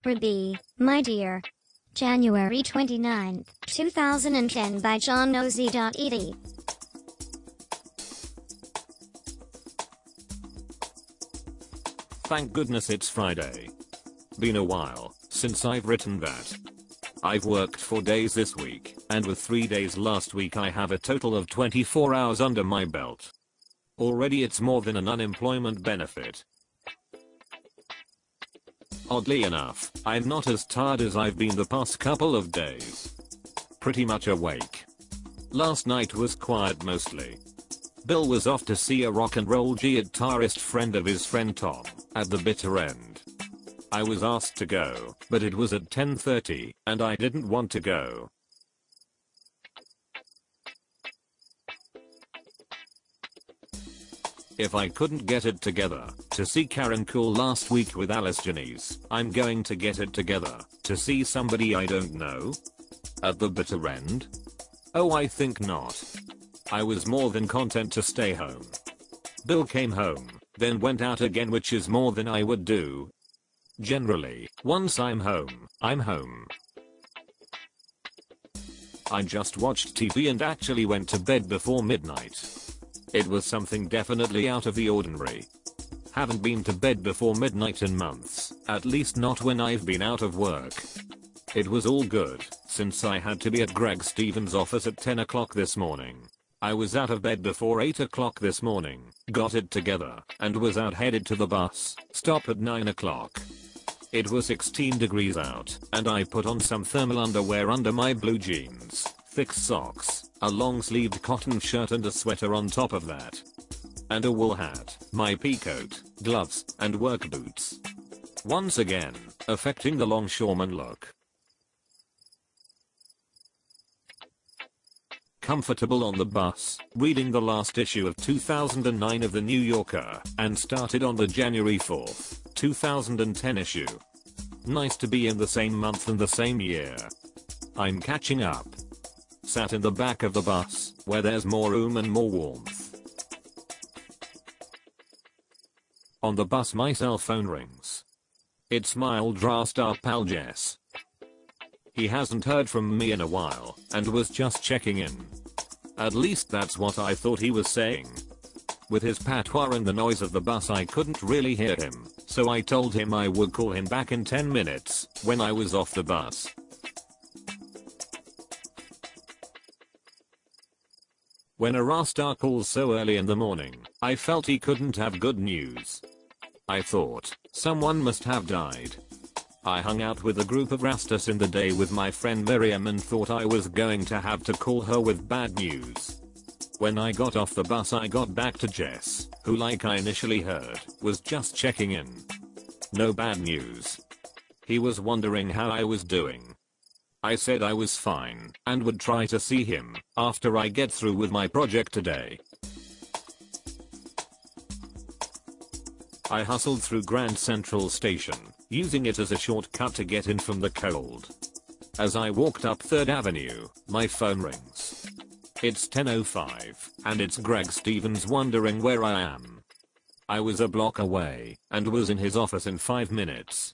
Ruby, my dear. January 29, 2010 by John Nosey.ed. Thank goodness it's Friday. Been a while since I've written that. I've worked 4 days this week, and with 3 days last week I have a total of 24 hours under my belt. Already it's more than an unemployment benefit. Oddly enough, I'm not as tired as I've been the past couple of days. Pretty much awake. Last night was quiet mostly. Bill was off to see a rock and roll guitarist friend of his friend Tom at the bitter end. I was asked to go, but it was at 10:30 and I didn't want to go. If I couldn't get it together to see Karen Cool last week with Alice Janice, I'm going to get it together to see somebody I don't know? At the bitter end? Oh, I think not. I was more than content to stay home. Bill came home, then went out again, which is more than I would do. Generally, once I'm home, I'm home. I just watched TV and actually went to bed before midnight. It was something definitely out of the ordinary. Haven't been to bed before midnight in months, at least not when I've been out of work. It was all good, since I had to be at Greg Stevens' office at 10 o'clock this morning. I was out of bed before 8 o'clock this morning, got it together, and was out headed to the bus stop at 9 o'clock. It was 16 degrees out, and I put on some thermal underwear under my blue jeans, thick socks, a long-sleeved cotton shirt and a sweater on top of that. And a wool hat, my pea coat, gloves, and work boots. Once again, affecting the longshoreman look. Comfortable on the bus, reading the last issue of 2009 of the New Yorker, and started on the January 4th, 2010 issue. Nice to be in the same month and the same year. I'm catching up. Sat in the back of the bus, where there's more room and more warmth. On the bus my cell phone rings. It's my old star pal Jess. He hasn't heard from me in a while, and was just checking in. At least that's what I thought he was saying. With his patois and the noise of the bus I couldn't really hear him, so I told him I would call him back in 10 minutes, when I was off the bus. When a Rasta calls so early in the morning, I felt he couldn't have good news. I thought, someone must have died. I hung out with a group of Rastas in the day with my friend Miriam and thought I was going to have to call her with bad news. When I got off the bus I got back to Jess, who like I initially heard, was just checking in. No bad news. He was wondering how I was doing. I said I was fine, and would try to see him after I get through with my project today. I hustled through Grand Central Station, using it as a shortcut to get in from the cold. As I walked up 3rd Avenue, my phone rings. It's 10:05, and it's Greg Stevens wondering where I am. I was a block away, and was in his office in 5 minutes.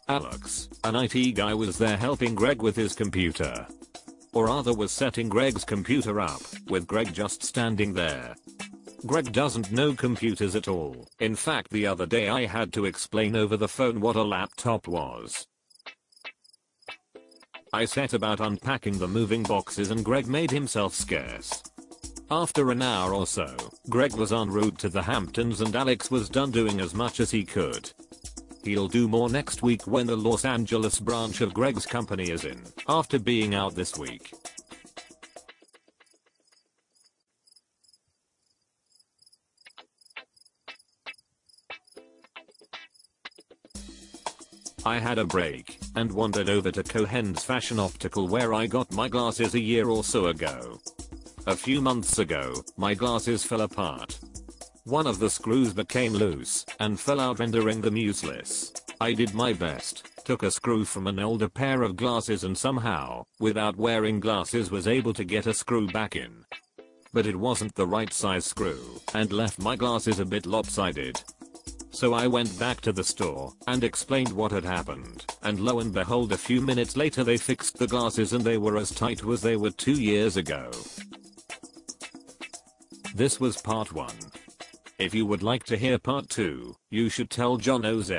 Alex, an IT guy, was there helping Greg with his computer. Or rather was setting Greg's computer up, with Greg just standing there. Greg doesn't know computers at all. In fact, the other day I had to explain over the phone what a laptop was. I set about unpacking the moving boxes and Greg made himself scarce. After an hour or so, Greg was en route to the Hamptons and Alex was done doing as much as he could. He'll do more next week when the Los Angeles branch of Greg's company is in, after being out this week. I had a break, and wandered over to Cohen's Fashion Optical where I got my glasses a year or so ago. A few months ago, my glasses fell apart. One of the screws became loose and fell out, rendering them useless. I did my best, took a screw from an older pair of glasses and somehow, without wearing glasses, was able to get a screw back in. But it wasn't the right size screw and left my glasses a bit lopsided. So I went back to the store and explained what had happened, and lo and behold, a few minutes later they fixed the glasses and they were as tight as they were 2 years ago. This was part 1. If you would like to hear part 2, you should tell John OZ.